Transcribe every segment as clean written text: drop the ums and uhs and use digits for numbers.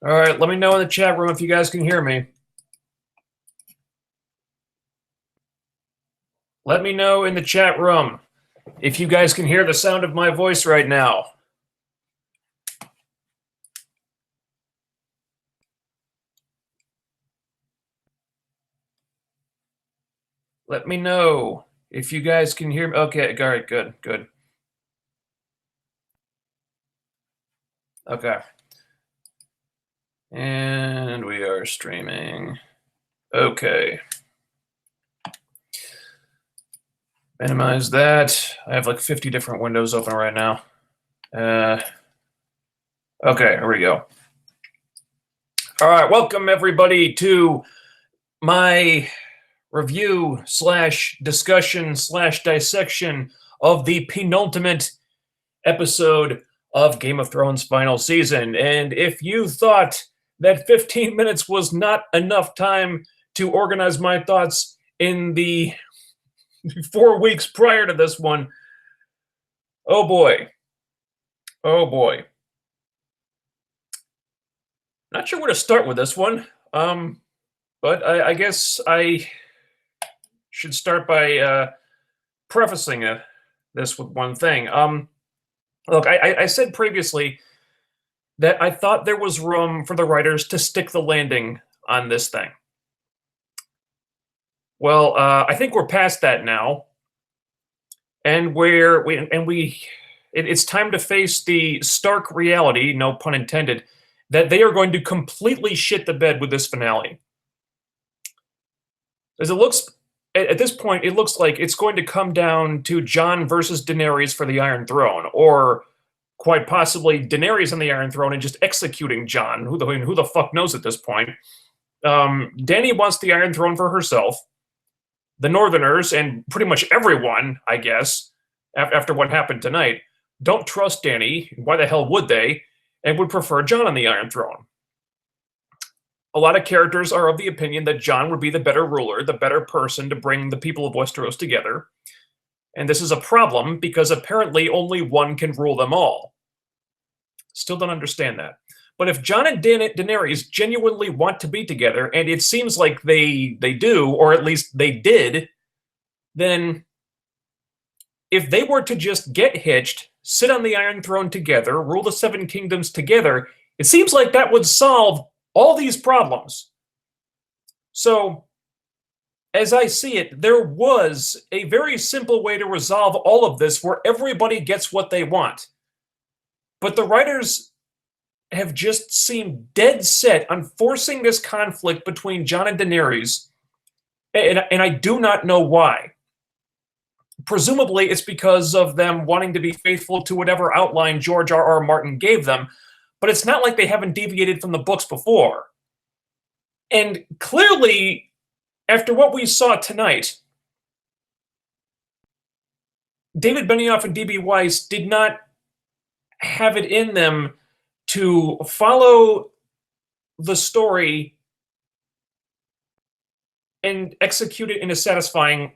All right, let me know in the chat room if you guys can hear me. Let me know in the chat room if you guys can hear the sound of my voice right now. Let me know if you guys can hear me. Okay, all right, good. Okay. And we are streaming. Okay. Minimize that. I have like 50 different windows open right now. Okay, here we go. All right, welcome everybody to my review / discussion / dissection of the penultimate episode of Game of Thrones final season. And if you thought that 15 minutes was not enough time to organize my thoughts in the 4 weeks prior to this one, oh boy. Not sure where to start with this one, but I guess I should start by prefacing this with one thing. Look, I said previously that I thought there was room for the writers to stick the landing on this thing. Well, I think we're past that now, and it's time to face the stark reality, no pun intended, that they are going to completely shit the bed with this finale. As it looks at this point, it looks like it's going to come down to Jon versus Daenerys for the Iron Throne, or quite possibly Daenerys on the Iron Throne and just executing Jon. Who the fuck knows at this point? Dany wants the Iron Throne for herself. The Northerners, and pretty much everyone, I guess, after what happened tonight, don't trust Dany. Why the hell would they? And would prefer Jon on the Iron Throne. A lot of characters are of the opinion that Jon would be the better ruler, the better person to bring the people of Westeros together. And this is a problem because apparently only one can rule them all. Still don't understand that. But if Jon and Daenerys genuinely want to be together, and it seems like they do, or at least they did, then if they were to just get hitched, sit on the Iron Throne together, rule the Seven Kingdoms together, it seems like that would solve all these problems. So, as I see it, there was a very simple way to resolve all of this where everybody gets what they want. But the writers have just seemed dead set on forcing this conflict between Jon and Daenerys, and I do not know why. Presumably, it's because of them wanting to be faithful to whatever outline George R.R. Martin gave them, but it's not like they haven't deviated from the books before. And clearly, after what we saw tonight, David Benioff and D.B. Weiss did not have it in them to follow the story and execute it in a satisfying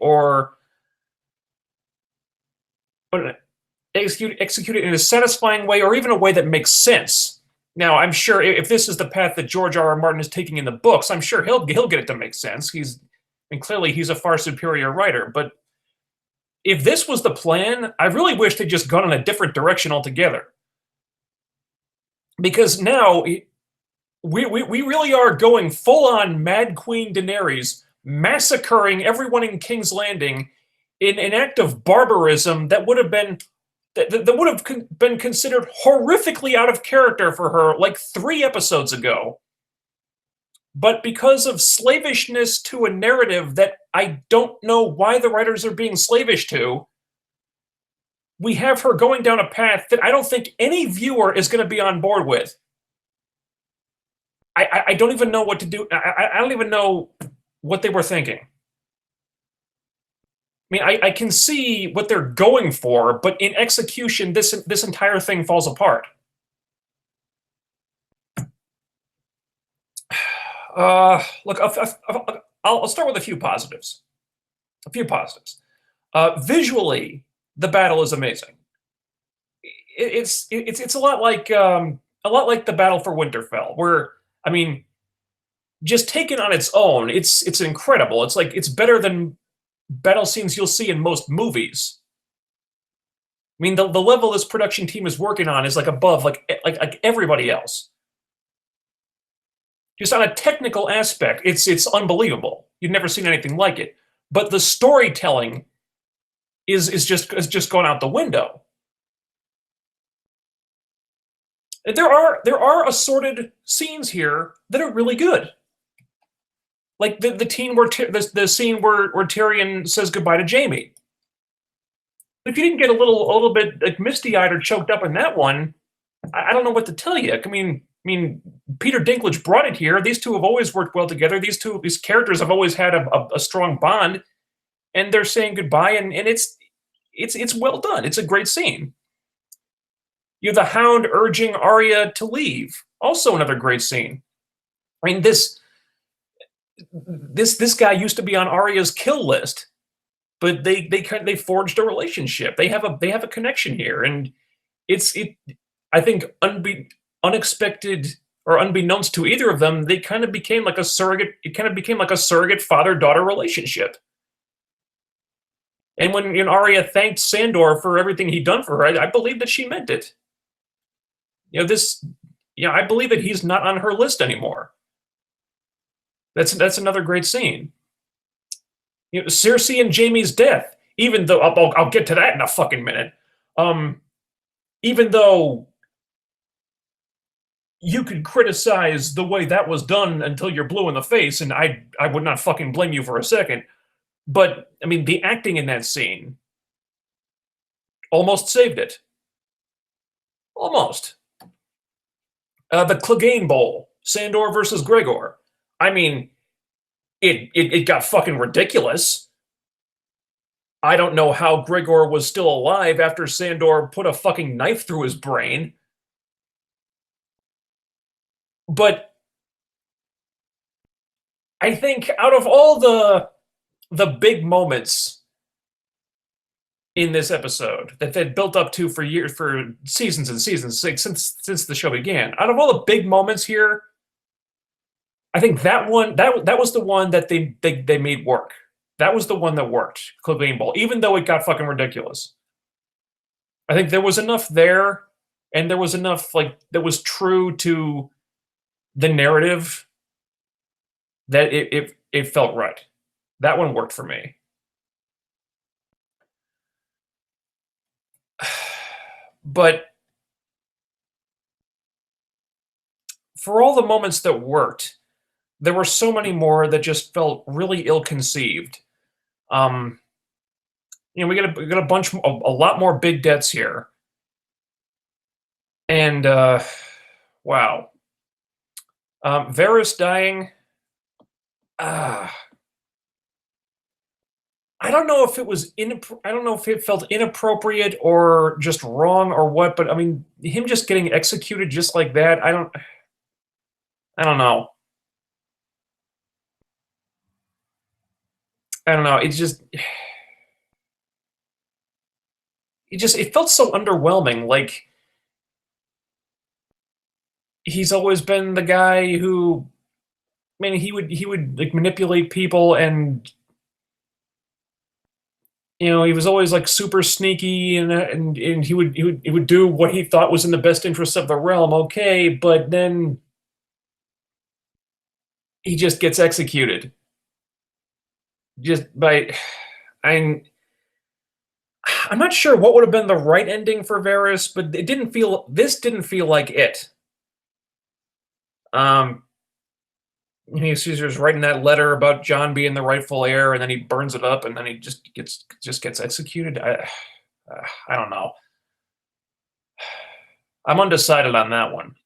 execute it in a satisfying way, or even a way that makes sense. Now, I'm sure if this is the path that George R.R. Martin is taking in the books, I'm sure he'll get it to make sense. Clearly he's a far superior writer. But if this was the plan, I really wish they'd just gone in a different direction altogether. Because now we really are going full on Mad Queen Daenerys, massacring everyone in King's Landing in an act of barbarism that would have been considered horrifically out of character for her like 3 episodes ago. But because of slavishness to a narrative that I don't know why the writers are being slavish to, we have her going down a path that I don't think any viewer is going to be on board with. I don't even know what to do. I don't even know what they were thinking. I mean, I can see what they're going for, but in execution, this entire thing falls apart. Look, I'll start with a few positives. Visually, the battle is amazing. It's a lot like a lot like the Battle for Winterfell, where I mean, just taken on its own, it's incredible. It's like it's better than battle scenes you'll see in most movies. I mean, the level this production team is working on is like above like everybody else. Just on a technical aspect, it's unbelievable. You've never seen anything like it. But the storytelling is just going out the window. There are assorted scenes here that are really good. Like the scene where Tyrion says goodbye to Jaime. If you didn't get a little bit like misty eyed or choked up in that one, I don't know what to tell you. I mean, Peter Dinklage brought it here. These two have always worked well together. These characters have always had a strong bond, and they're saying goodbye, and it's well done. It's a great scene. You have the Hound urging Arya to leave. Also another great scene. I mean, this guy used to be on Arya's kill list, but they forged a relationship. They have a connection here, and it I think unexpected or unbeknownst to either of them, they kind of became like a surrogate. It kind of became like a surrogate father-daughter relationship. And when Arya thanked Sandor for everything he'd done for her, I believe that she meant it. I believe that he's not on her list anymore. That's another great scene. Cersei and Jaime's death. Even though I'll get to that in a fucking minute. Even though you could criticize the way that was done until you're blue in the face, and I would not fucking blame you for a second. But I mean, the acting in that scene almost saved it. Almost. The Clegane Bowl, Sandor versus Gregor. I mean, it got fucking ridiculous. I don't know how Gregor was still alive after Sandor put a fucking knife through his brain. But I think out of all the big moments in this episode that they'd built up to for years, for seasons and seasons, since the show began, out of all the big moments here, I think that was the one that they made work. That was the one that worked, Clegane Bowl, even though it got fucking ridiculous. I think there was enough there, and there was enough that was true to the narrative that it felt right. That one worked for me. But for all the moments that worked, there were so many more that just felt really ill-conceived. We got a lot more big deaths here, and wow, Varys dying. I don't know if it was I don't know if it felt inappropriate or just wrong or what, but I mean, him just getting executed just like that, I don't know. I don't know. It felt so underwhelming. Like he's always been the guy who, I mean, he would like manipulate people, and he was always like super sneaky, and he would do what he thought was in the best interest of the realm. Okay, but then he just gets executed. Just by, I'm not sure what would have been the right ending for Varys, but this didn't feel like it. Caesar's writing that letter about Jon being the rightful heir, and then he burns it up, and then he just gets executed. I don't know. I'm undecided on that one.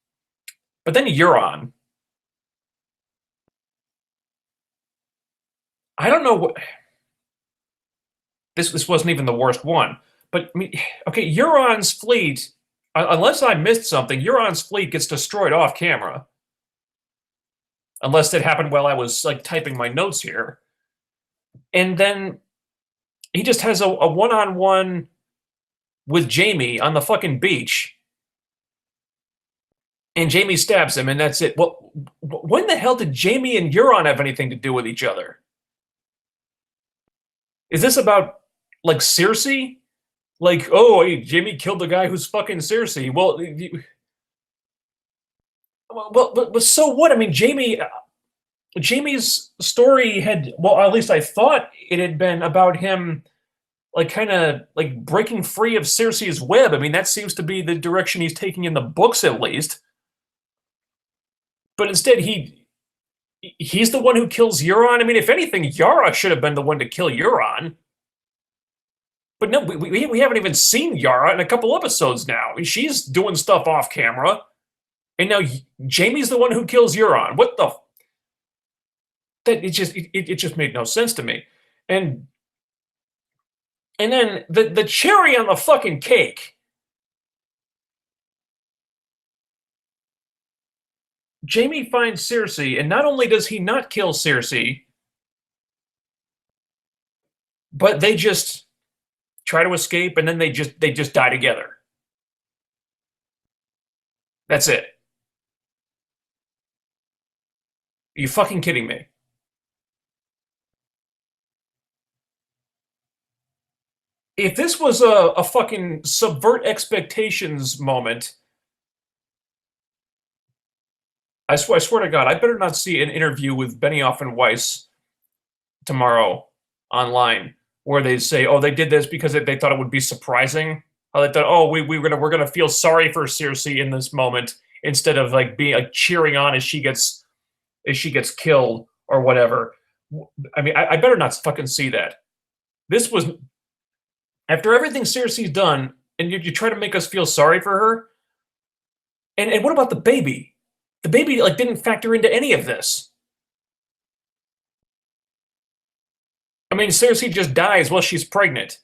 But then Euron. I don't know what. This wasn't even the worst one. But I mean, okay, Euron's fleet, unless I missed something, Euron's fleet gets destroyed off camera. Unless it happened while I was like typing my notes here. And then he just has a one-on-one with Jaime on the fucking beach. and Jamie stabs him, and that's it. Well, when the hell did Jamie and Euron have anything to do with each other? Is this about like Cersei? Like, oh, hey, Jamie killed the guy who's fucking Cersei. But so what? I mean, Jamie's story had, well, at least I thought it had been about him, like kind of like breaking free of Cersei's web. I mean, that seems to be the direction he's taking in the books, at least. But instead, he's the one who kills Euron. I mean, if anything, Yara should have been the one to kill Euron. But no, we haven't even seen Yara in a couple episodes now. I mean, she's doing stuff off camera, and now Jamie's the one who kills Euron. What the? That it just made no sense to me. And then the cherry on the fucking cake. Jamie finds Cersei, and not only does he not kill Cersei, but they just try to escape, and then they just die together. That's it. Are you fucking kidding me? If this was a fucking subvert expectations moment, I swear to God, I better not see an interview with Benioff and Weiss tomorrow online where they say, "Oh, they did this because they thought it would be surprising." How they thought, "Oh, we're gonna feel sorry for Cersei in this moment instead of like being like cheering on as she gets killed or whatever." I mean, I better not fucking see that. This was after everything Cersei's done, and you try to make us feel sorry for her. And what about the baby? The baby like didn't factor into any of this. I mean, Cersei just dies while she's pregnant.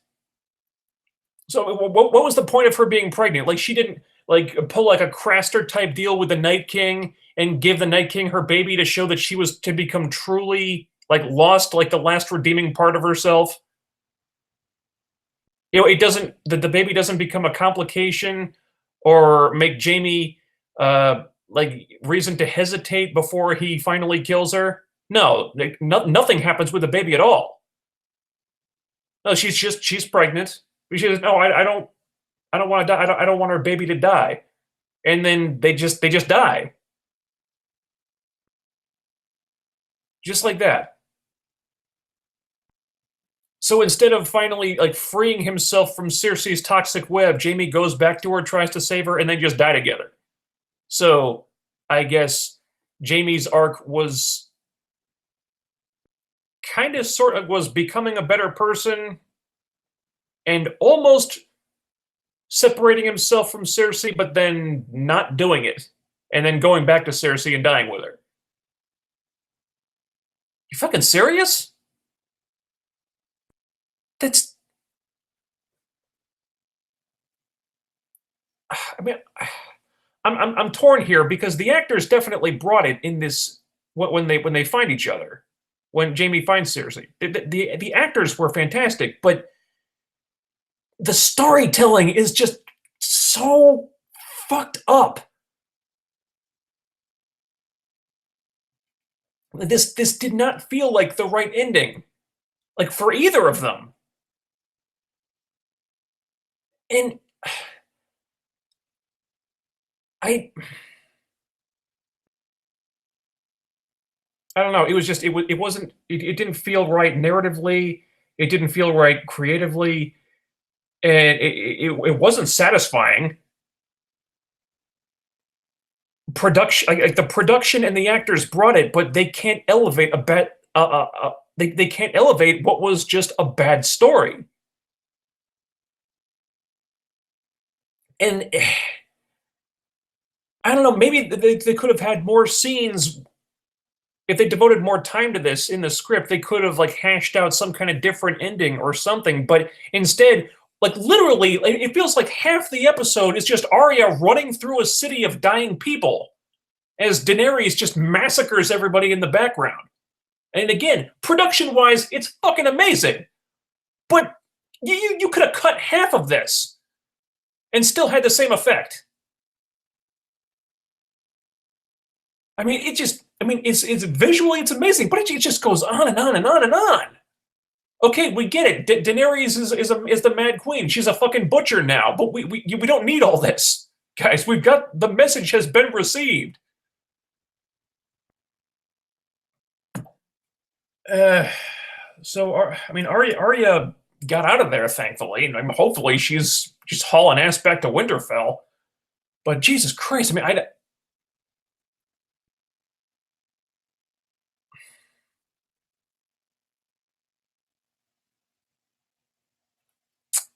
So what was the point of her being pregnant? Like she didn't like pull like a Craster type deal with the Night King and give the Night King her baby to show that she was to become truly like lost, like the last redeeming part of herself. You know, it doesn't the baby doesn't become a complication or make Jamie like reason to hesitate before he finally kills her. No, like, nothing happens with the baby at all. No, she's pregnant. She says, "No, I don't want to die. I don't want our baby to die." And then they just die, just like that. So instead of finally like freeing himself from Cersei's toxic web, Jamie goes back to her, tries to save her, and they just die together. So I guess Jamie's arc was kind of sort of was becoming a better person and almost separating himself from Cersei, but then not doing it, and then going back to Cersei and dying with her. You fucking serious? That's. I mean, I'm torn here because the actors definitely brought it in this when they find each other, when Jamie finds Cersei. The actors were fantastic, but the storytelling is just so fucked up. This did not feel like the right ending, like for either of them. And I I don't know. It was just it wasn't it didn't feel right narratively. It didn't feel right creatively, and it wasn't satisfying. Production, like the production and the actors brought it, but they can't elevate a bad. They can't elevate what was just a bad story. And I don't know. Maybe they could have had more scenes if they devoted more time to this in the script. They could have like hashed out some kind of different ending or something. But instead, like literally, it feels like half the episode is just Arya running through a city of dying people as Daenerys just massacres everybody in the background. And again, production-wise, it's fucking amazing. But you could have cut half of this and still had the same effect. I mean, it's visually it's amazing, but it just goes on and on and on and on. Okay, we get it. Daenerys is the Mad Queen. She's a fucking butcher now, but we don't need all this, guys. We've got the message has been received. Uh, so I mean, Arya got out of there thankfully, and I mean, hopefully she's just hauling ass back to Winterfell. But Jesus Christ, I mean,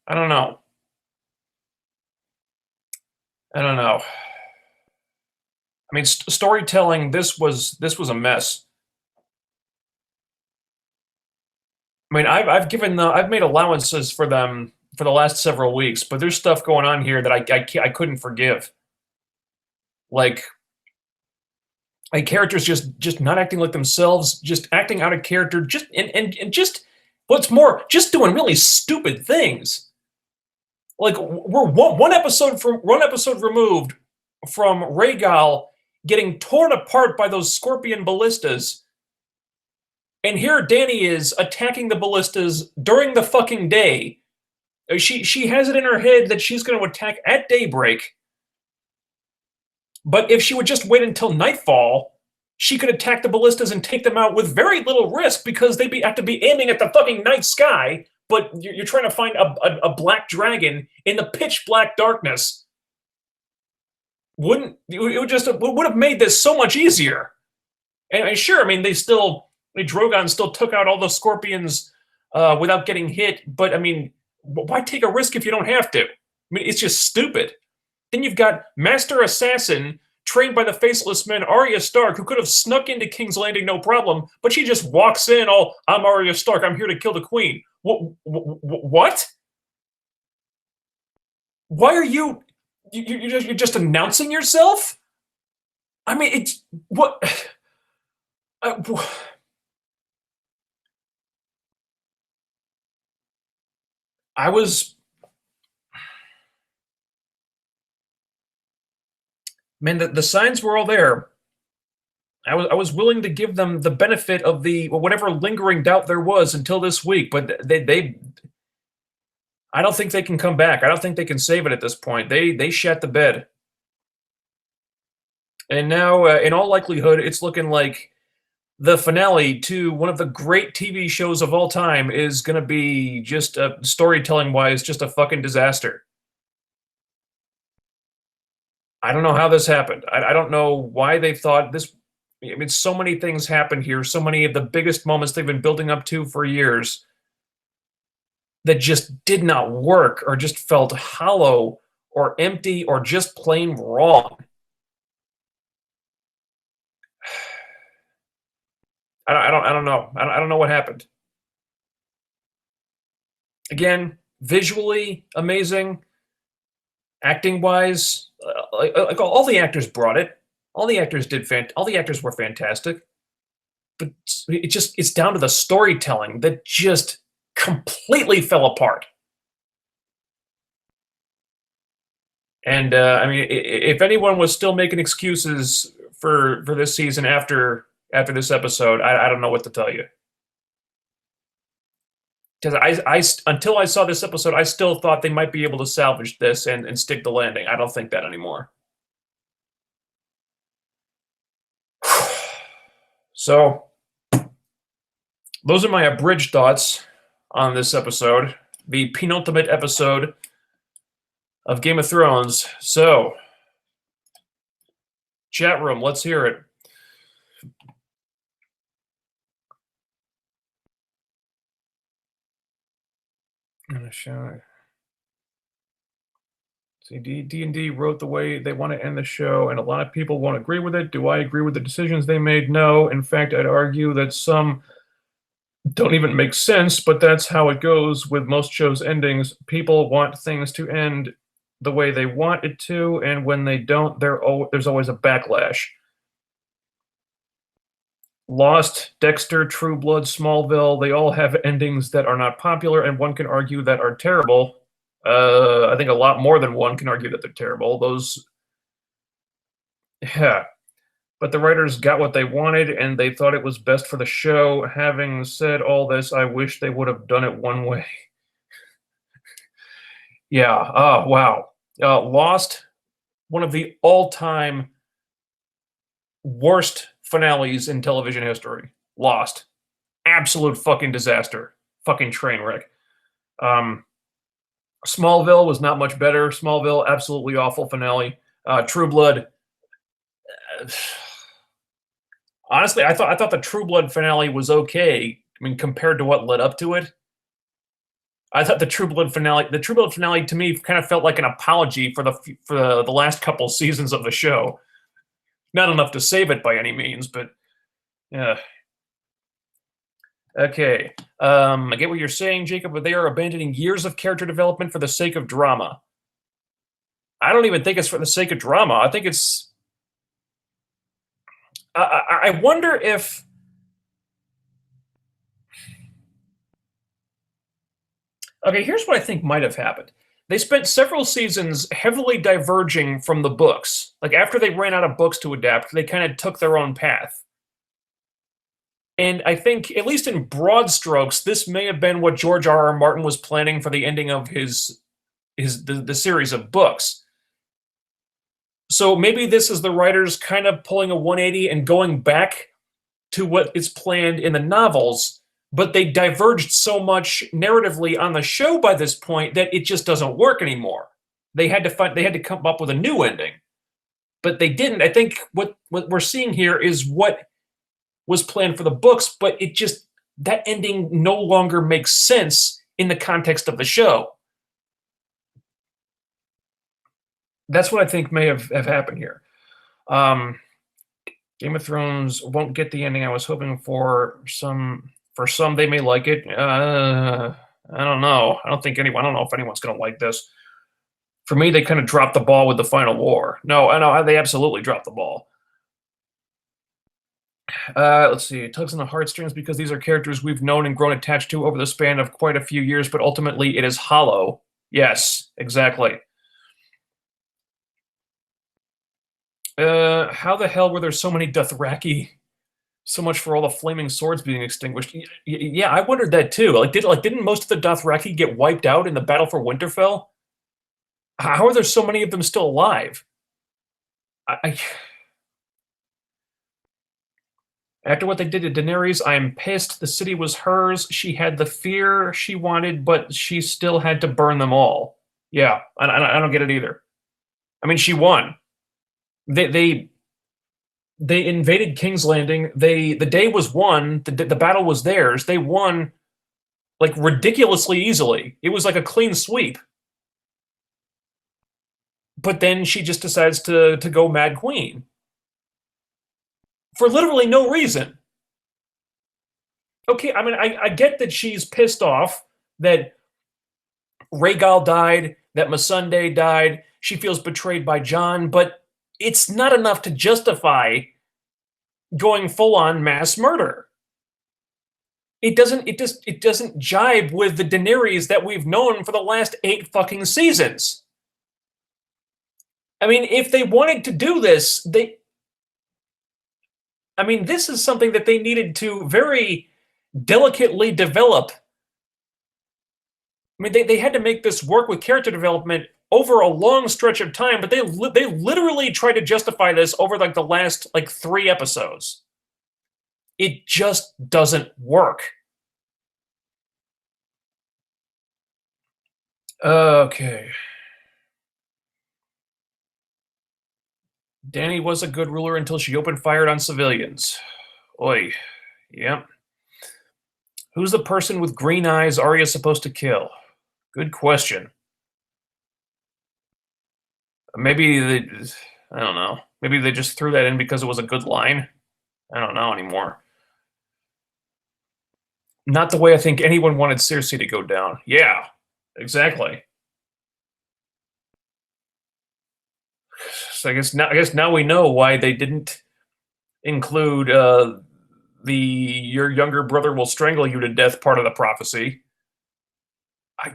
I don't know. I don't know. I mean, storytelling. This was a mess. I mean, I've made allowances for them for the last several weeks, but there's stuff going on here that I couldn't forgive. Like characters just not acting like themselves, just acting out of character, just and just what's more, just doing really stupid things. Like we're one episode removed from Rhaegal getting torn apart by those scorpion ballistas, and here Dany is attacking the ballistas during the fucking day. She has it in her head that she's going to attack at daybreak, but if she would just wait until nightfall, she could attack the ballistas and take them out with very little risk because they'd have to be aiming at the fucking night sky. But you're trying to find a black dragon in the pitch black darkness. It would have made this so much easier. And sure, I mean Drogon still took out all the scorpions without getting hit. But I mean, why take a risk if you don't have to? I mean, it's just stupid. Then you've got Master Assassin trained by the Faceless Men, Arya Stark, who could have snuck into King's Landing no problem, but she just walks in, I'm Arya Stark, I'm here to kill the Queen. What? Why are you're just announcing yourself? I mean, it's what? I was, man, the signs were all there. I was willing to give them the benefit of the whatever lingering doubt there was until this week, but they I don't think they can come back. I don't think they can save it at this point. They shat the bed, and now in all likelihood, it's looking like the finale to one of the great TV shows of all time is going to be just storytelling wise, just a fucking disaster. I don't know how this happened. I don't know why they thought this. I mean, so many things happened here. So many of the biggest moments they've been building up to for years that just did not work or just felt hollow or empty or just plain wrong. I don't know. I don't know what happened. Again, visually amazing, acting wise, like all the actors brought it. All the actors all the actors were fantastic. But it's down to the storytelling that just completely fell apart. And I mean, if anyone was still making excuses for this season after this episode, I don't know what to tell you. Because I until I saw this episode, I still thought they might be able to salvage this and stick the landing. I don't think that anymore. So, those are my abridged thoughts on this episode, the penultimate episode of Game of Thrones. So, chat room, let's hear it. I'm gonna show it. See, D&D wrote the way they want to end the show, and a lot of people won't agree with it. Do I agree with the decisions they made? No. In fact, I'd argue that some don't even make sense, but that's how it goes with most shows' endings. People want things to end the way they want it to, and when they don't, there's always a backlash. Lost, Dexter, True Blood, Smallville, they all have endings that are not popular, and one can argue that are terrible. I think a lot more than one can argue that they're terrible. Yeah. But the writers got what they wanted, and they thought it was best for the show. Having said all this, I wish they would have done it one way. Yeah. Oh, wow. Lost, one of the all-time worst finales in television history. Lost. Absolute fucking disaster. Fucking train wreck. Smallville was not much better. Smallville, absolutely awful finale. True Blood. Honestly, I thought the True Blood finale was okay. I mean, compared to what led up to it, I thought the True Blood finale to me kind of felt like an apology for the last couple seasons of the show. Not enough to save it by any means, but yeah. Okay. I get what you're saying, Jacob, but they are abandoning years of character development for the sake of drama. I don't even think it's for the sake of drama. I think it's. I wonder if. Okay, here's what I think might have happened. They spent several seasons heavily diverging from the books. Like, after they ran out of books to adapt, they kind of took their own path. And I think, at least in broad strokes, this may have been what George R.R. Martin was planning for the ending of the series of books. So maybe this is the writers kind of pulling a 180 and going back to what is planned in the novels, but they diverged so much narratively on the show by this point that it just doesn't work anymore. They had to come up with a new ending, but they didn't. I think what we're seeing here is what was planned for the books, but that ending no longer makes sense in the context of the show. That's what I think may have happened here. Game of Thrones won't get the ending I was hoping for. For some, they may like it. I don't know. I don't know if anyone's going to like this. For me, they kind of dropped the ball with the final war. No, I know they absolutely dropped the ball. Let's see. It tugs on the heartstrings because these are characters we've known and grown attached to over the span of quite a few years, but ultimately it is hollow. Yes, exactly. How the hell were there so many Dothraki? So much for all the flaming swords being extinguished. Yeah, I wondered that too. Didn't most of the Dothraki get wiped out in the battle for Winterfell? How are there so many of them still alive? After what they did to Daenerys, I am pissed. The city was hers. She had the fear she wanted, but she still had to burn them all. Yeah, I don't get it either. I mean, she won. They invaded King's Landing. The day was won. The battle was theirs. They won like ridiculously easily. It was like a clean sweep. But then she just decides to go Mad Queen for literally no reason. Okay, I mean, I get that she's pissed off that Rhaegal died, that Missandei died. She feels betrayed by Jon, but it's not enough to justify going full-on mass murder. It doesn't jibe with the Daenerys that we've known for the last 8 fucking seasons. I mean, if they wanted to do this, this is something that they needed to very delicately develop. I mean, they had to make this work with character development over a long stretch of time, but they literally tried to justify this over like the last 3 episodes. It just doesn't work. Okay. Dany was a good ruler until she opened fire on civilians. Oi. Yep. Who's the person with green eyes Arya's supposed to kill? Good question. Maybe I don't know. Maybe they just threw that in because it was a good line. I don't know anymore. Not the way I think anyone wanted Cersei to go down. Yeah, exactly. So I guess now we know why they didn't include your younger brother will strangle you to death part of the prophecy. I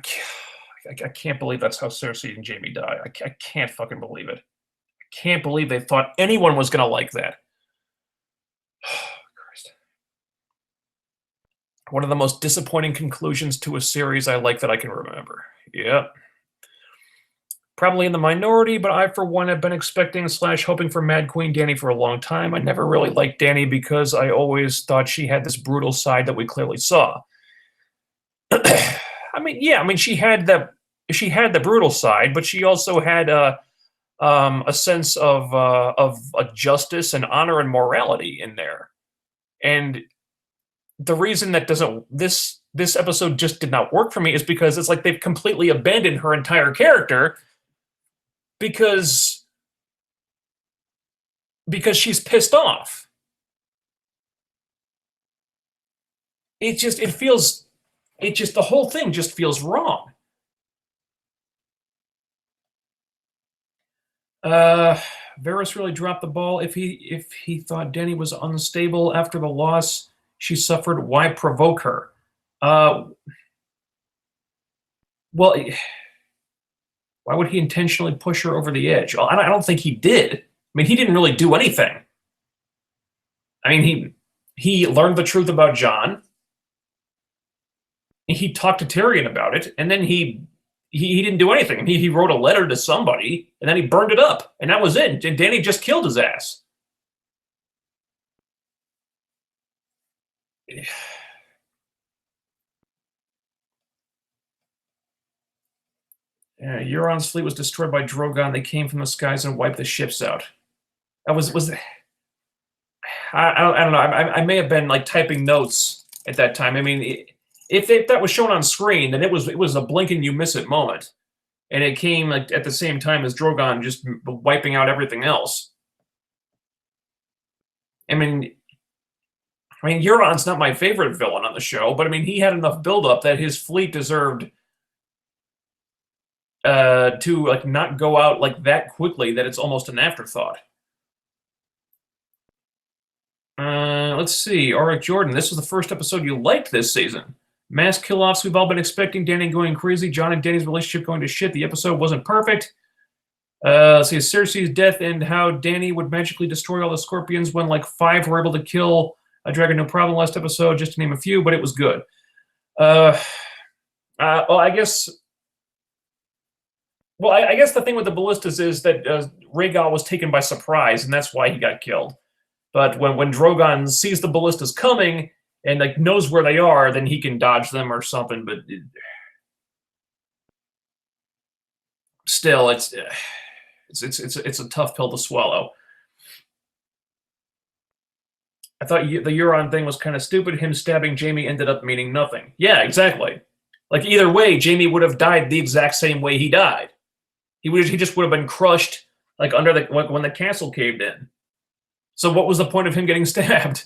can't believe that's how Cersei and Jaime die. I can't fucking believe it. I can't believe they thought anyone was going to like that. One of the most disappointing conclusions to a series I like that I can remember. Yep. Probably in the minority, but I, for one, have been expecting slash hoping for Mad Queen Dany for a long time. I never really liked Dany because I always thought she had this brutal side that we clearly saw. I mean, yeah, I mean she had the brutal side, but she also had a sense of justice and honor and morality in there. And the reason that doesn't this episode just did not work for me is because it's like they've completely abandoned her entire character because she's pissed off. The whole thing just feels wrong. Varys really dropped the ball. If he thought Dany was unstable after the loss she suffered, why provoke her? Well, why would he intentionally push her over the edge? Well, I don't think he did. I mean, he didn't really do anything. I mean, he learned the truth about Jon. He talked to Tyrion about it, and then he didn't do anything. He wrote a letter to somebody, and then he burned it up, and that was it. And Dany just killed his ass. Euron's fleet was destroyed by Drogon. They came from the skies and wiped the ships out. That was I don't know. I may have been like typing notes at that time. I mean, if that was shown on screen, then it was a blink and you miss it moment, and it came like at the same time as Drogon just wiping out everything else. I mean, Euron's not my favorite villain on the show, but I mean, he had enough buildup that his fleet deserved to like not go out like that quickly that it's almost an afterthought. Let's see. Auric Jordan, this was the first episode you liked this season. Mass kill-offs we've all been expecting. Dany going crazy. Jon and Dany's relationship going to shit. The episode wasn't perfect. Let's see. Cersei's death and how Dany would magically destroy all the scorpions when like 5 were able to kill a dragon no problem last episode, just to name a few, but it was good. Well, I guess the thing with the ballistas is that Rhaegal was taken by surprise, and that's why he got killed. But when Drogon sees the ballistas coming and like knows where they are, then he can dodge them or something. But still, it's a tough pill to swallow. I thought the Euron thing was kind of stupid. Him stabbing Jaime ended up meaning nothing. Yeah, exactly. Like either way, Jaime would have died the exact same way he died. He just would have been crushed like under when the castle caved in. So what was the point of him getting stabbed?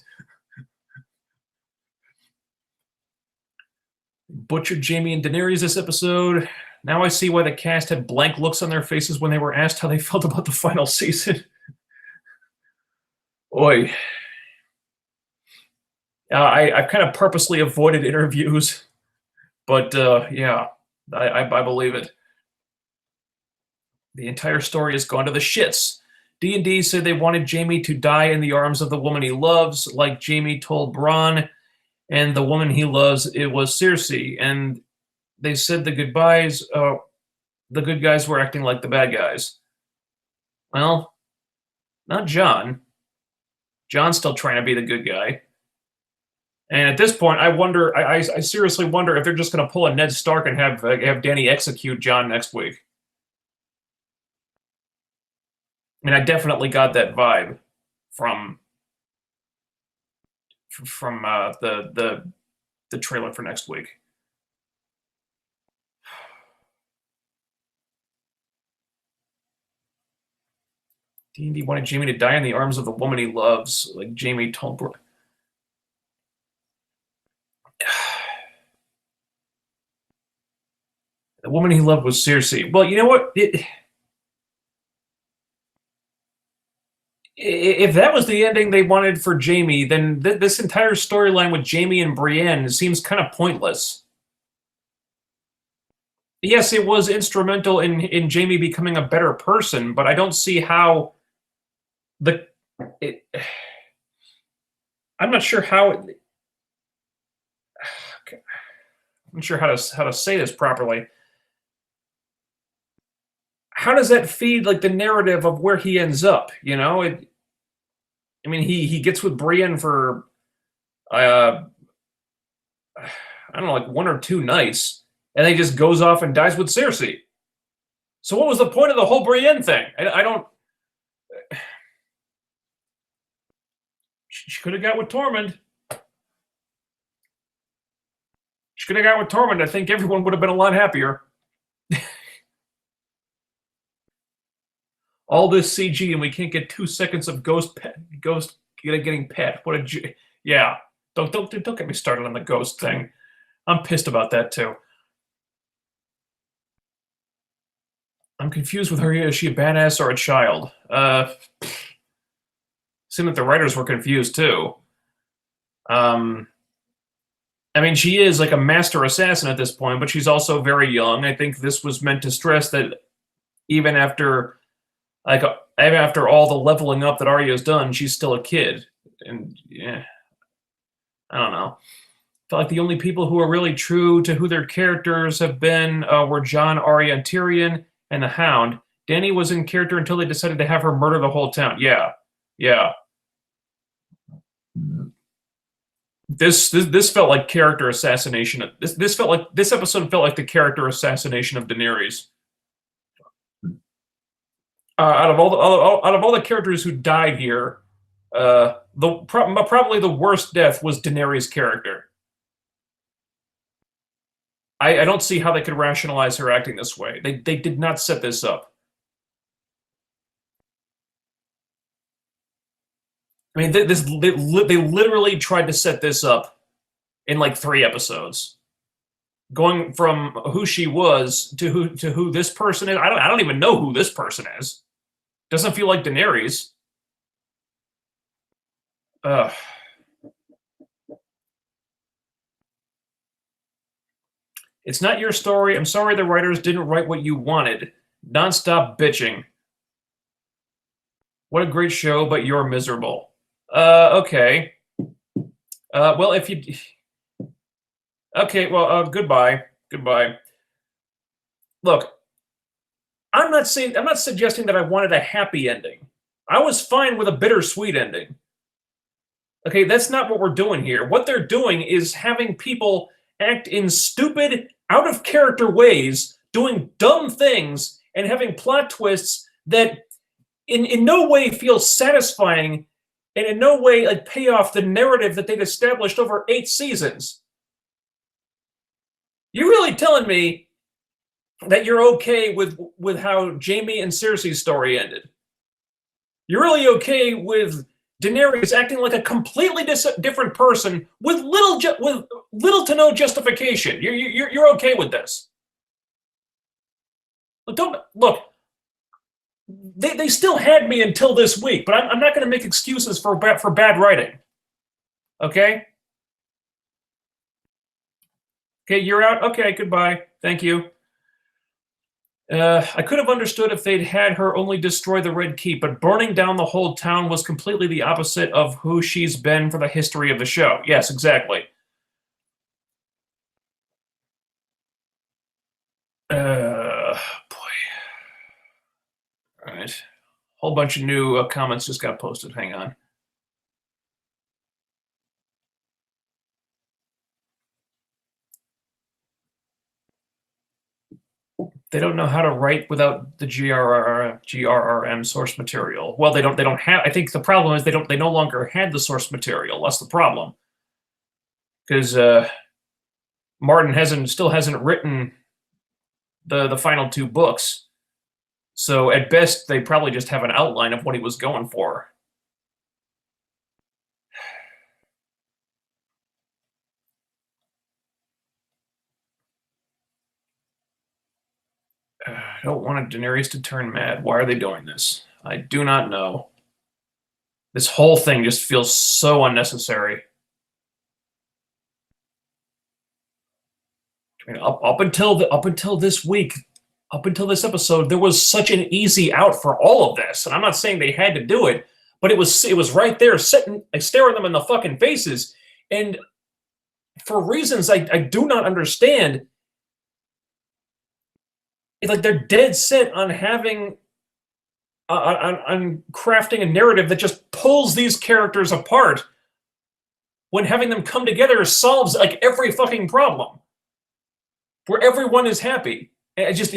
Butchered Jaime and Daenerys this episode. Now I see why the cast had blank looks on their faces when they were asked how they felt about the final season. Oi. I've kind of purposely avoided interviews, but yeah, I believe it. The entire story has gone to the shits. D&D said they wanted Jaime to die in the arms of the woman he loves, like Jaime told Bronn, and the woman he loves, it was Cersei. And they said the good guys were acting like the bad guys. Well, not Jon. Jon's still trying to be the good guy. And at this point, I seriously wonder if they're just going to pull a Ned Stark and have Dany execute Jon next week. I mean, I definitely got that vibe from the trailer for next week. D&D wanted Jaime to die in the arms of the woman he loves, like Jaime told Bronn. The woman he loved was Cersei. Well, you know what? If that was the ending they wanted for Jaime, then this entire storyline with Jaime and Brienne seems kind of pointless. Yes, it was instrumental in Jaime becoming a better person, but I don't see how I'm not sure how I'm not sure how to say this properly. How does that feed like the narrative of where he ends up? You know, I mean, he gets with Brienne for uh, I don't know, like 1 or 2 nights, and then he just goes off and dies with Cersei. So what was the point of the whole Brienne thing? I don't. She could have got with Tormund. She could have got with Tormund. I think everyone would have been a lot happier. All this CG and we can't get 2 seconds of Ghost getting pet. What a yeah. Don't get me started on the Ghost thing. I'm pissed about that too. I'm confused with her. Is she a badass or a child? Seemed like the writers were confused too. I mean, she is like a master assassin at this point, but she's also very young. I think this was meant to stress that even after all the leveling up that Arya's done, she's still a kid. And yeah, I don't know. I felt like the only people who are really true to who their characters have been were Jon, Arya, and Tyrion, and the Hound. Dany was in character until they decided to have her murder the whole town. Yeah. This felt like character assassination. This episode felt like the character assassination of Daenerys. Out of all the characters who died here, probably the worst death was Daenerys' character. I don't see how they could rationalize her acting this way. They did not set this up. I mean, they literally tried to set this up in like 3 episodes, going from who she was to who this person is. I don't even know who this person is. Doesn't feel like Daenerys. It's not your story. I'm sorry the writers didn't write what you wanted. Non-stop bitching. What a great show, but you're miserable. Okay. Well, if you... Okay, well, goodbye. Goodbye. Look, I'm not suggesting that I wanted a happy ending. I was fine with a bittersweet ending. Okay, that's not what we're doing here. What they're doing is having people act in stupid, out-of-character ways, doing dumb things, and having plot twists that in no way feel satisfying and in no way like pay off the narrative that they've established over 8 seasons. You're really telling me that you're okay with how Jaime and Cersei's story ended? You're really okay with Daenerys acting like a completely different person with little to no justification? You're okay with this? Look. They still had me until this week, but I'm not going to make excuses for bad writing. Okay. Okay, you're out. Okay, goodbye. Thank you. I could have understood if they'd had her only destroy the Red Keep, but burning down the whole town was completely the opposite of who she's been for the history of the show. Yes, exactly. Boy. All right. Whole bunch of new comments just got posted. Hang on. They don't know how to write without the GRRM source material. Well, they don't have. I think the problem is they no longer had the source material. That's the problem. Because Martin still hasn't written the final 2 books. So at best, they probably just have an outline of what he was going for. I don't want Daenerys to turn mad. Why are they doing this? I do not know. This whole thing just feels so unnecessary. I mean, up until this week, up until this episode, there was such an easy out for all of this. And I'm not saying they had to do it, but it was right there, staring them in the fucking faces. And for reasons I do not understand. It's like they're dead set on having on crafting a narrative that just pulls these characters apart when having them come together solves like every fucking problem where everyone is happy. I just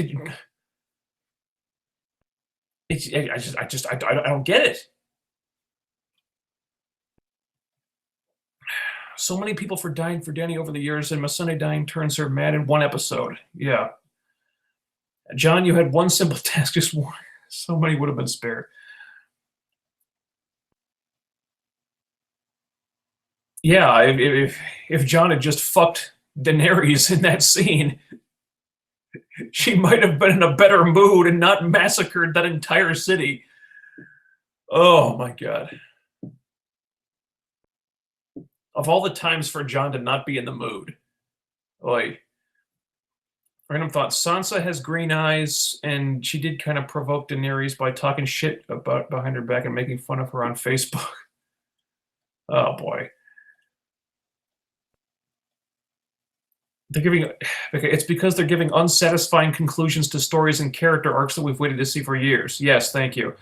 I don't get it. So many people for dying for Danny over the years, and Masune dying turns her mad in one episode. Yeah. John, you had one simple task, just one. So many would have been spared. Yeah, if John had just fucked Daenerys in that scene, she might have been in a better mood and not massacred that entire city. Oh my god. Of all the times for John to not be in the mood. Oy. Random thought. Sansa has green eyes, and she did kind of provoke Daenerys by talking shit about behind her back and making fun of her on Facebook. Oh boy. They're giving it's because they're giving unsatisfying conclusions to stories and character arcs that we've waited to see for years. Yes, thank you.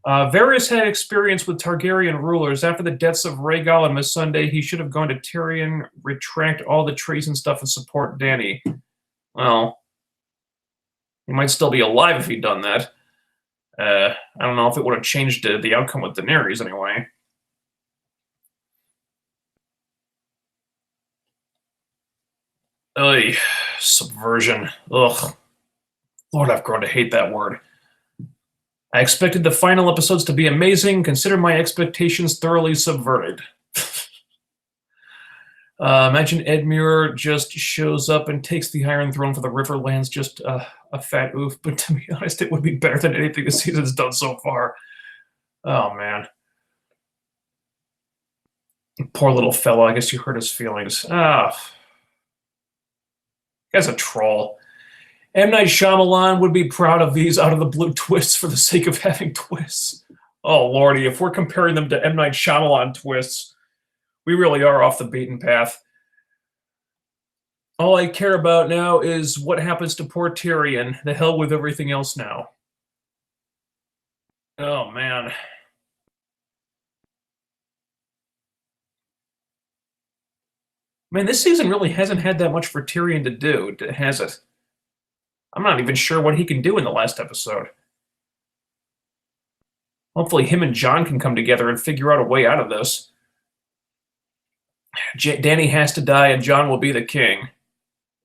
Varys had experience with Targaryen rulers. After the deaths of Rhaegal and Missandei, he should have gone to Tyrion, retract all the treason stuff, and support Dany. Well, he might still be alive if he'd done that. I don't know if it would have changed the outcome with Daenerys anyway. Ugh, subversion. Ugh. Lord, I've grown to hate that word. I expected the final episodes to be amazing. Consider my expectations thoroughly subverted. Imagine Edmure just shows up and takes the Iron Throne for the Riverlands. Just a fat oof. But to be honest, it would be better than anything the season's done so far. Oh, man. Poor little fellow. I guess you hurt his feelings. Ah. Guy's a troll. M. Night Shyamalan would be proud of these out-of-the-blue twists for the sake of having twists. Oh, lordy, if we're comparing them to M. Night Shyamalan twists, we really are off the beaten path. All I care about now is what happens to poor Tyrion. The hell with everything else now. Oh, man. Man, this season really hasn't had that much for Tyrion to do, has it? I'm not even sure what he can do in the last episode. Hopefully him and Jon can come together and figure out a way out of this. Dany has to die and Jon will be the king.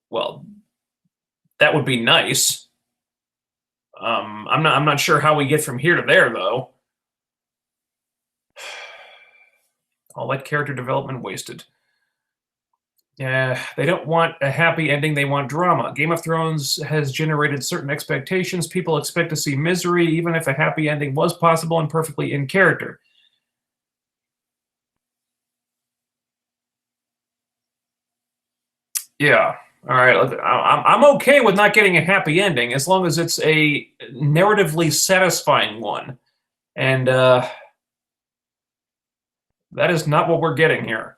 Well, that would be nice. I'm not sure how we get from here to there, though. All that character development wasted. Yeah, they don't want a happy ending, they want drama. Game of Thrones has generated certain expectations. People expect to see misery, even if a happy ending was possible and perfectly in character. Yeah. All right. I'm okay with not getting a happy ending as long as it's a narratively satisfying one. And that is not what we're getting here.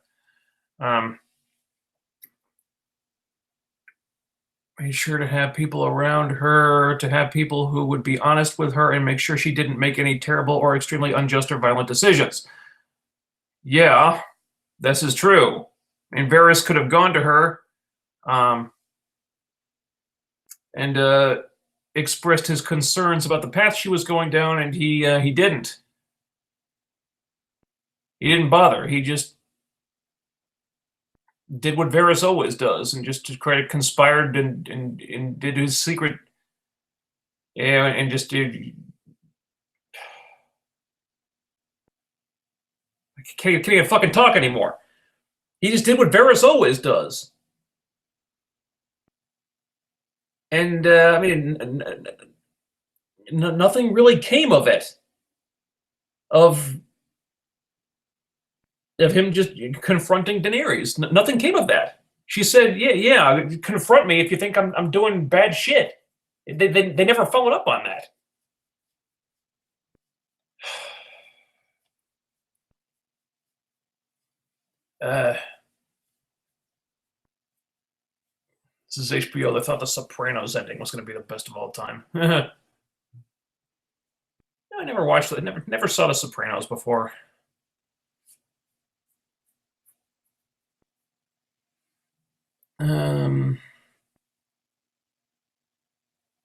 Made sure to have people around her, to have people who would be honest with her and make sure she didn't make any terrible or extremely unjust or violent decisions. Yeah, this is true. And Varys could have gone to her and expressed his concerns about the path she was going down, and he didn't. He didn't bother. He just did what Varys always does, and just conspired and did his secret, and just did. Can't even fucking talk anymore. He just did what Varys always does. And I mean, nothing really came of it. Of him just confronting Daenerys. Nothing came of that. She said, "Yeah, confront me if you think I'm doing bad shit." They never followed up on that. This is HBO. They thought the Sopranos ending was going to be the best of all time. I never watched it. Never saw the Sopranos before.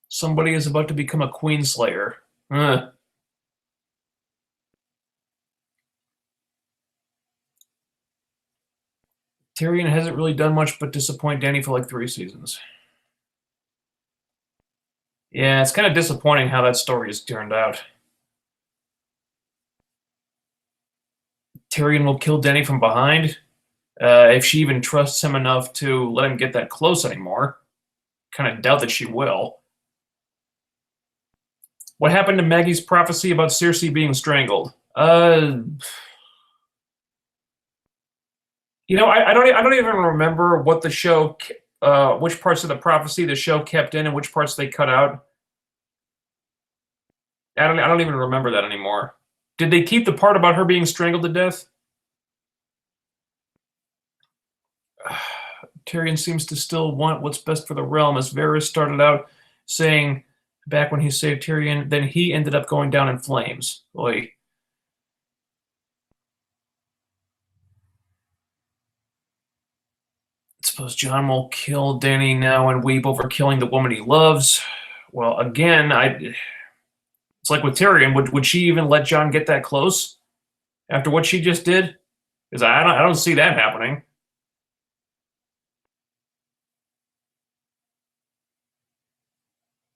Somebody is about to become a Queenslayer. Tyrion hasn't really done much but disappoint Dany for like 3 seasons. Yeah, it's kind of disappointing how that story has turned out. Tyrion will kill Dany from behind, if she even trusts him enough to let him get that close anymore. Kind of doubt that she will. What happened to Maggie's prophecy about Cersei being strangled? You know, I don't even remember what the show, which parts of the prophecy the show kept in and which parts they cut out. I don't even remember that anymore. Did they keep the part about her being strangled to death? Tyrion seems to still want what's best for the realm, as Varys started out saying back when he saved Tyrion, then he ended up going down in flames. Oy. I suppose Jon will kill Dany now and weep over killing the woman he loves. Well, again, it's like with Tyrion. Would she even let Jon get that close after what she just did? Because I don't see that happening.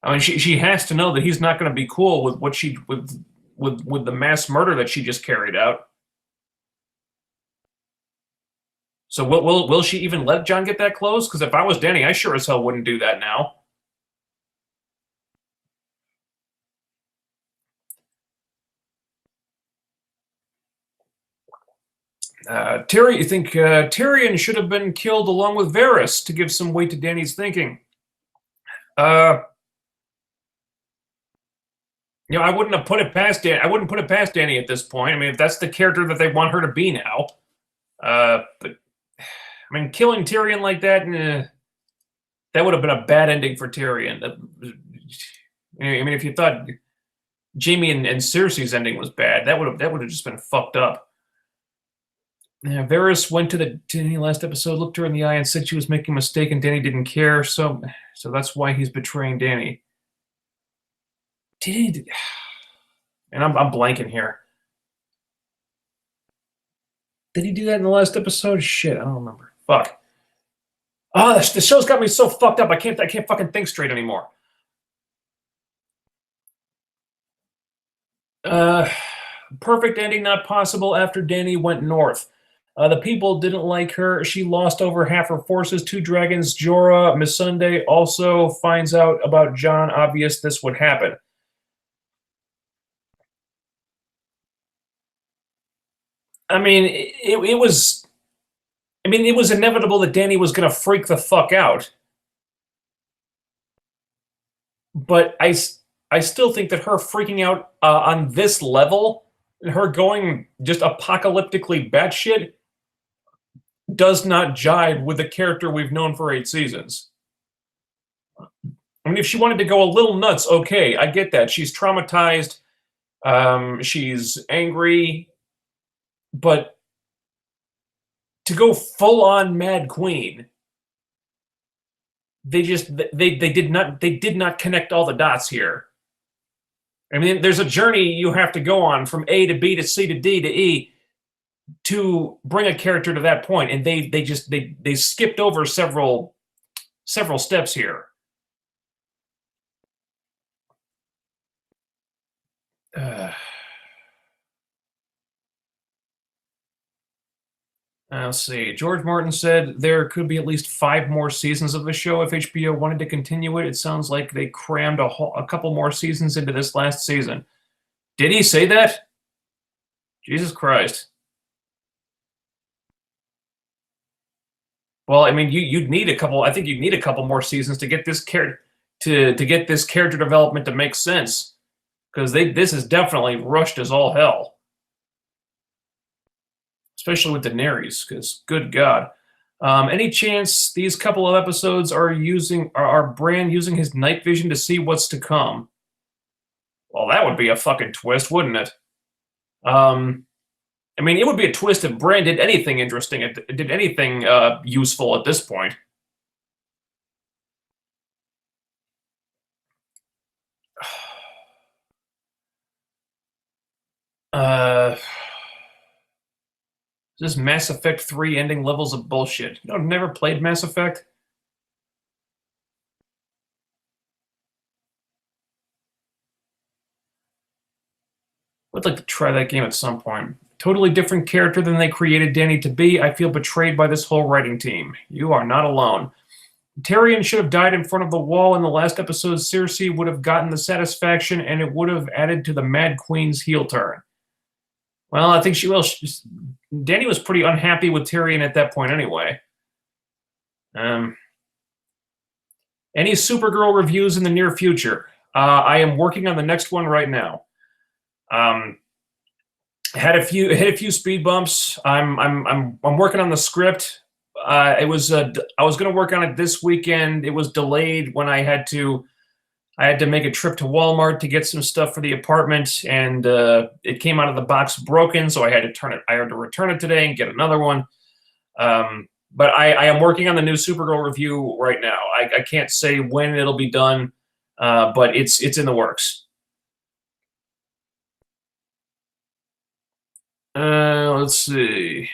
I mean, she has to know that he's not going to be cool with what she with the mass murder that she just carried out. So will she even let Jon get that close? Because if I was Dany, I sure as hell wouldn't do that now. You think Tyrion should have been killed along with Varys to give some weight to Dany's thinking? You know, I wouldn't have put it past Dany. I wouldn't put it past Dany at this point. I mean, if that's the character that they want her to be now. But I mean, killing Tyrion like that, that would have been a bad ending for Tyrion. I mean, if you thought Jaime and Cersei's ending was bad, that would have just been fucked up. Yeah, Varys went to Dany last episode, looked her in the eye, and said she was making a mistake, and Dany didn't care. So that's why he's betraying Dany. Did he? And I'm blanking here. Did he do that in the last episode? Shit, I don't remember. Fuck. Oh, the show's got me so fucked up. I can't fucking think straight anymore. Perfect ending not possible after Dany went north. The people didn't like her. She lost over half her forces. 2 dragons. Jorah Missandei also finds out about Jon. Obvious this would happen. I mean, it was. I mean, it was inevitable that Dany was going to freak the fuck out. But I still think that her freaking out on this level, her going just apocalyptically batshit, does not jive with the character we've known for 8 seasons. I mean, if she wanted to go a little nuts, okay, I get that. She's traumatized. She's angry. But to go full on Mad Queen, they did not connect all the dots here. I mean, there's a journey you have to go on from A to B to C to D to E to bring a character to that point, and they skipped over several steps here. Let's see. George Martin said there could be at least 5 more seasons of the show if HBO wanted to continue it. It sounds like they crammed a couple more seasons into this last season. Did he say that? Jesus Christ. Well, I mean, you'd need a couple. I think you'd need a couple more seasons to get this character to get this character development to make sense, because this is definitely rushed as all hell. Especially with Daenerys, because good God. Any chance these couple of episodes are Bran using his night vision to see what's to come? Well, that would be a fucking twist, wouldn't it? I mean, it would be a twist if Bran did anything interesting, did anything useful at this point. This Mass Effect 3 ending levels of bullshit. You know, I've never played Mass Effect. Would like to try that game at some point. Totally different character than they created Danny to be. I feel betrayed by this whole writing team. You are not alone. Tyrion should have died in front of the wall in the last episode. Cersei would have gotten the satisfaction, and it would have added to the Mad Queen's heel turn. Well, I think she will. Danny was pretty unhappy with Tyrion at that point anyway. Any Supergirl reviews in the near future? I am working on the next one right now. Had a few speed bumps. I'm working on the script. I was going to work on it this weekend. It was delayed when I had to make a trip to Walmart to get some stuff for the apartment, and it came out of the box broken, so I had to return it today and get another one. But I am working on the new Supergirl review right now. I can't say when it'll be done, but it's in the works. Let's see.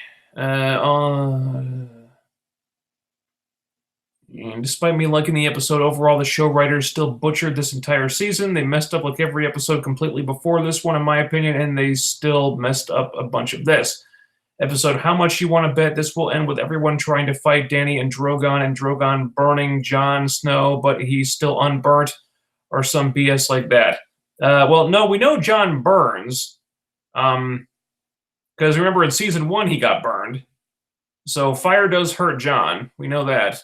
Despite me liking the episode overall, the show writers still butchered this entire season. They messed up like every episode completely before this one, in my opinion, and they still messed up a bunch of this episode. How much you want to bet this will end with everyone trying to fight Danny and Drogon burning Jon Snow, but he's still unburnt, or some BS like that? Well, no, we know Jon burns, because remember in season 1 he got burned, so fire does hurt Jon. We know that.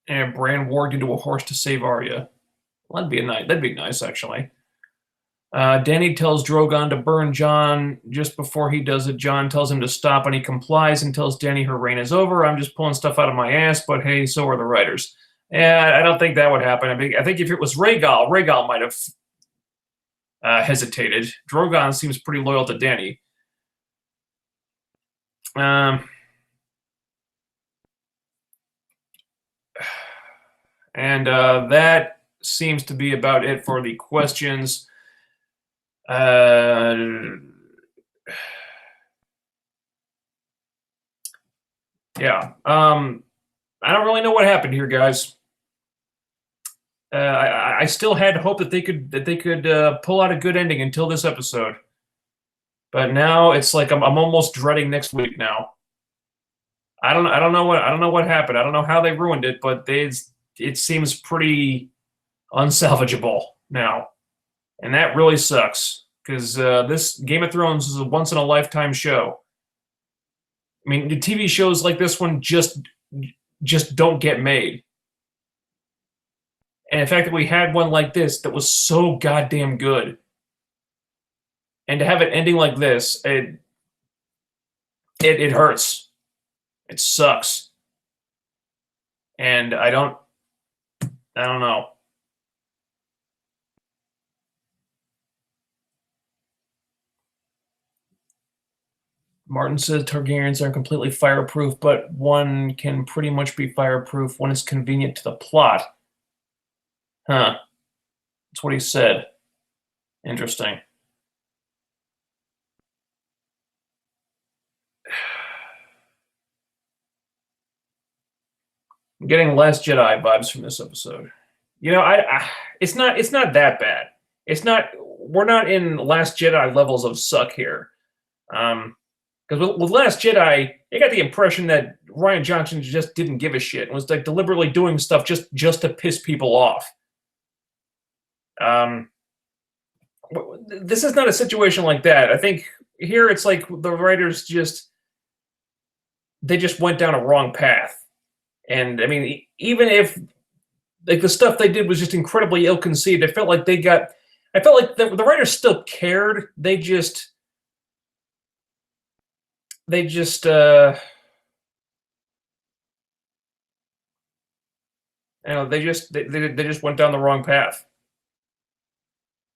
And Bran warged into a horse to save Arya. Well, that'd be nice, actually. Danny tells Drogon to burn Jon. Just before he does it, Jon tells him to stop, and he complies and tells Danny her reign is over. I'm just pulling stuff out of my ass, but hey, so are the writers. Yeah, I don't think that would happen. I think if it was Rhaegal might have hesitated. Drogon seems pretty loyal to Danny. And that seems to be about it for the questions. Yeah. I don't really know what happened here, guys. I still had hope that they could pull out a good ending until this episode, but now it's like I'm almost dreading next week now. I don't know what happened. I don't know how they ruined it, but it seems pretty unsalvageable now, and that really sucks because this Game of Thrones is a once in a lifetime show. I mean, the TV shows like this one just don't get made. And the fact that we had one like this that was so goddamn good, and to have it ending like this, it hurts. It sucks. And I don't know. Martin says Targaryens are completely fireproof, but one can pretty much be fireproof when it's convenient to the plot. Huh. That's what he said. Interesting. I'm getting Last Jedi vibes from this episode. You know, it's not that bad. We're not in Last Jedi levels of suck here. Because with Last Jedi, I got the impression that Rian Johnson just didn't give a shit and was like deliberately doing stuff just to piss people off. This is not a situation like that. I think here it's like the writers just went down a wrong path. And I mean, even if like the stuff they did was just incredibly ill-conceived, I felt like the writers still cared. They just they just they just went down the wrong path.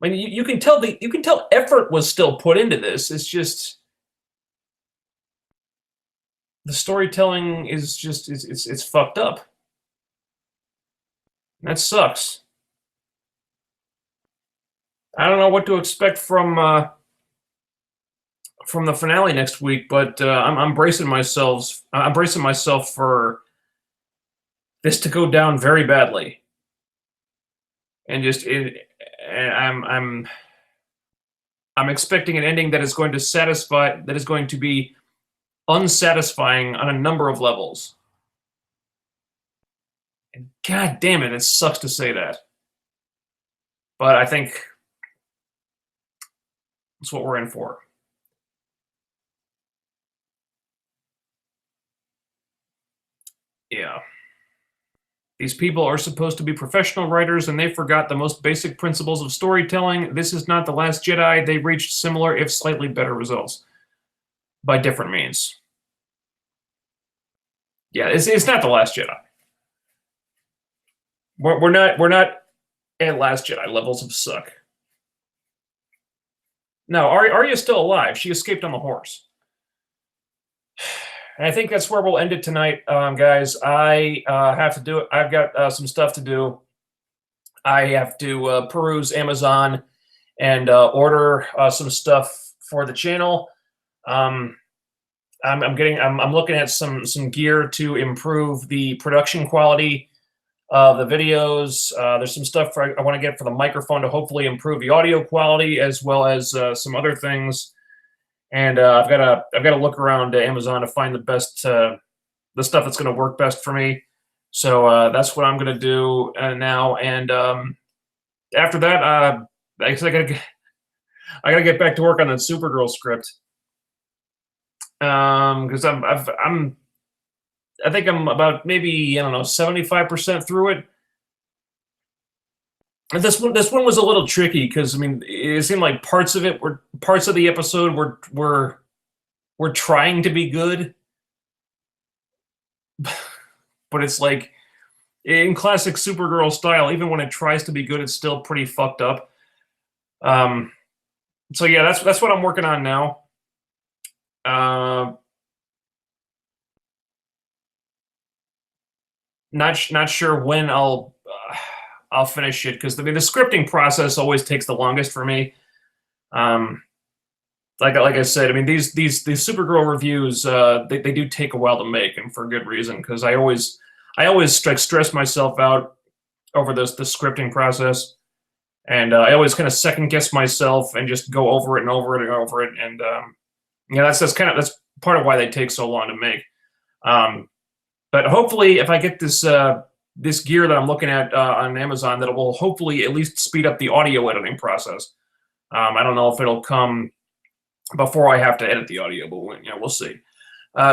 I mean, you can tell effort was still put into this. It's just the storytelling is just it's fucked up. That sucks. I don't know what to expect from the finale next week, but I'm bracing myself. I'm bracing myself for this to go down very badly, and I'm expecting an ending that is going to satisfy, that is going to be unsatisfying on a number of levels. And god damn it sucks to say that, but I think that's what we're in for. Yeah. These people are supposed to be professional writers, and they forgot the most basic principles of storytelling. This is not The Last Jedi. They reached similar, if slightly better, results by different means. Yeah, it's not The Last Jedi. We're not at Last Jedi levels of suck. No, Arya's still alive. She escaped on the horse. And I think that's where we'll end it tonight, guys. I have to do it. I've got some stuff to do. I have to peruse Amazon and order some stuff for the channel. I'm looking at some gear to improve the production quality of the videos. There's some stuff I want to get for the microphone to hopefully improve the audio quality, as well as some other things. And I've got to look around Amazon to find the best, the stuff that's going to work best for me. So that's what I'm going to do now. And after that, I guess I gotta get back to work on that Supergirl script. Because I think I'm about maybe, I don't know, 75% through it. And this one was a little tricky because, I mean, it seemed like parts of the episode were trying to be good, but it's like in classic Supergirl style. Even when it tries to be good, it's still pretty fucked up. So yeah, that's what I'm working on now. Not sure when I'll finish it, because I mean the scripting process always takes the longest for me. Like I said, I mean these Supergirl reviews, they do take a while to make, and for good reason, because I always stress myself out over the scripting process, and I always kind of second guess myself and just go over it and over it and over it, and yeah, that's part of why they take so long to make. But hopefully, if I get this this gear that I'm looking at on Amazon, that will hopefully at least speed up the audio editing process. I don't know if it'll come before I have to edit the audio, but we'll see.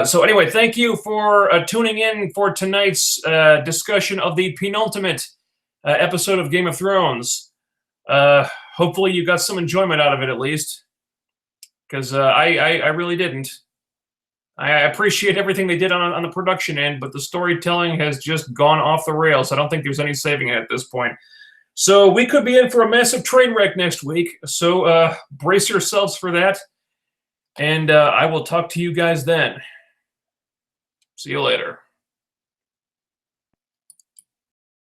So anyway, thank you for tuning in for tonight's discussion of the penultimate episode of Game of Thrones. Hopefully you got some enjoyment out of it, at least, because I really didn't. I appreciate everything they did on the production end, but the storytelling has just gone off the rails. I don't think there's any saving it at this point. So we could be in for a massive train wreck next week. So brace yourselves for that. And I will talk to you guys then. See you later.